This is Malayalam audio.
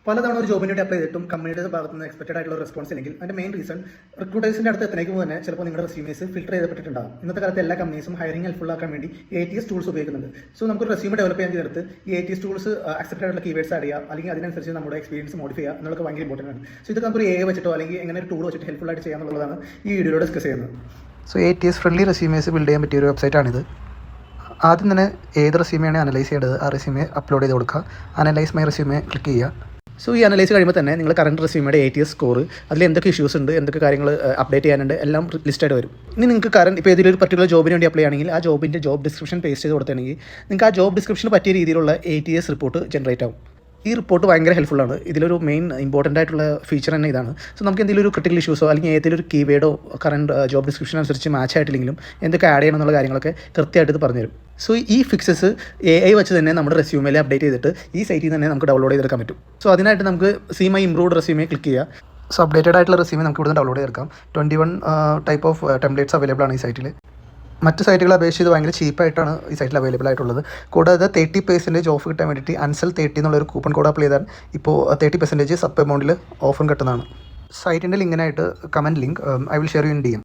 പലതവണ ഒരു ജോബിന് വേണ്ടി അപ്ലൈ ചെയ്തിട്ടും കമ്പനിയുടെ ഭാഗത്ത് നിന്ന് എക്സ്പെക്റ്റഡ് ആയിട്ടുള്ള റെസ്പോൺസ് ഇല്ലെങ്കിൽ അതിന്റെ മെയിൻ റീസൺ റിക്രൂട്ടേഴ്സിന്റെ അടുത്ത് എത്തുന്നതിന് തന്നെ ചിലപ്പോൾ നിങ്ങളുടെ റെസ്യൂമേസ് ഫിൽറ്റർ ചെയ്യപ്പെട്ടിട്ടുണ്ടാകും. ഇന്നത്തെ കാലത്ത് എല്ലാ കമ്പനീസും ഹയറിംഗ് ഹെൽപ്ഫുൾ ആക്കാൻ വേണ്ടി ATS ടൂൾസ് ഉപയോഗിക്കുന്നുണ്ട്. സോ നമുക്ക് റെസ്യൂമെ ഡെവലപ്പ് ചെയ്യാൻ ചേർത്ത് ഈ ATS ടൂൾസ് അക്സെപ്റ്റഡ് ആയിട്ടുള്ള കീവേഡ്സ് ആഡ് ചെയ്യുക, അല്ലെങ്കിൽ അതിനനുസരിച്ച് നമ്മുടെ എക്സ്പീരിയൻസ് മോഡിഫൈ ചെയ്യുക എന്നുള്ളത് ഭയങ്കര ഇമ്പോർട്ടൻ്റ് ആണ്. സോ ഇതൊക്കെ നമുക്ക് ഒരു AI വെച്ചിട്ടോ അല്ലെങ്കിൽ എങ്ങനെ ഒരു ടൂൾ വെച്ചിട്ട് ഹെൽപ്ഫുൾ ആയിട്ട് ചെയ്യാന്നുള്ളതാണ് ഈ വീഡിയോയിൽ ഡിസ്കസ് ചെയ്യുന്നത്. So ATS friendly resumes build ചെയ്യാൻ പറ്റിയ ഒരു വെബ്സൈറ്റാണിത്. ആദ്യം തന്നെ ഏത് റെസ്യൂമെയാണ് അനലൈസ് ചെയ്യേണ്ടത് ആ റെസ്യൂമെ അപ്ലോഡ് ചെയ്ത് കൊടുക്കുക. അനലൈസ് മൈ റെസ്യൂമെ ക്ലിക്ക് ചെയ്യുക. സോ ഈ അനലൈസ് കഴിയുമ്പോൾ തന്നെ നിങ്ങൾ കറണ്ട് റെസ്യൂമയുടെ ATS സ്കോർ, അതിൽ എന്തൊക്കെ ഇഷ്യൂസ് ഉണ്ട്, എന്തൊക്കെ കാര്യങ്ങൾ അപ്ഡേറ്റ് ചെയ്യാനുണ്ട് എല്ലാം ലിസ്റ്റായിട്ട് വരും. ഇനി നിങ്ങൾക്ക് കറണ്ട് ഇപ്പോൾ ഏതൊരു പർട്ടിക്കുലർ ജോബിന് വേണ്ടി അപ്ലൈ ആണെങ്കിൽ ആ ജോബിൻ്റെ ജോബ് ഡിസ്ക്രിപ്ഷൻ പേസ്റ്റ് ചെയ്ത് കൊടുത്താണെങ്കിൽ നിങ്ങൾക്ക് ആ ജോബ് ഡിസ്ക്രിപ്ഷന് പറ്റിയ രീതിയിലുള്ള ATS റിപ്പോർട്ട് ജനറേറ്റ് ആവും. ഈ റിപ്പോർട്ട് ഭയങ്കര ഹെൽപ്ഫുള്ളാണ്. ഇതിലൊരു മെയിൻ ഇമ്പോർട്ടൻ്റ് ആയിട്ടുള്ള ഫീച്ചർ തന്നെ ഇതാണ്. സോ നമുക്ക് എന്തെങ്കിലും ഒരു ക്രിട്ടിക്കൽ ഇഷ്യൂസോ അല്ലെങ്കിൽ ഏതെങ്കിലും ഒരു കീവേഡോ കറണ്ട് ജോബ് ഡിസ്ക്രിപ്ഷൻ അനുസരിച്ച് മാച്ച് ആയിട്ടില്ലെങ്കിലും എന്തൊക്കെ ആഡ് ചെയ്യണം എന്നുള്ള കാര്യങ്ങളൊക്കെ കൃത്യമായിട്ട് ഇത് പറഞ്ഞുതരും. സോ ഈ ഫിക്സസ് AI വെച്ച് തന്നെ നമ്മുടെ റെസ്യൂമേൽ അപ്ഡേറ്റ് ചെയ്തിട്ട് ഈ സൈറ്റിൽ തന്നെ നമുക്ക് ഡൗൺലോഡ് ചെയ്തെടുക്കാൻ പറ്റും. സോ അതിനായിട്ട് നമുക്ക് see my improved resume click ചെയ്യുക. സോ അപ്ഡേറ്റഡ് ആയിട്ടുള്ള റെസ്യൂമെ നമുക്ക് ഇവിടുന്ന് ഡൗൺലോഡ് ചെയ്തെടുക്കാം. 21 ടൈപ്പ് ഓഫ് ടെംപ്ലേറ്റ്സ് അവൈലബിൾ ആണ് ഈ സൈറ്റിൽ. മറ്റ് സൈറ്റുകളെ അപേക്ഷിച്ച് ഭയങ്കര ചീപ്പായിട്ടാണ് ഈ സൈറ്റിൽ അവൈലബിൾ ആയിട്ടുള്ളത്. കൂടാതെ 30% ഓഫ് കിട്ടാൻ വേണ്ടിയിട്ട് അൻസൽ 30 എന്നുള്ളൊരു കൂപ്പൺ കോഡ് അപ്ലൈ ചെയ്താൽ ഇപ്പോൾ 30% സബ് എമൗണ്ടിൽ ഓഫറും കിട്ടുന്നതാണ്. സൈറ്റിൻ്റെ ലിങ്കിനായിട്ട് comment link I will share you in DM.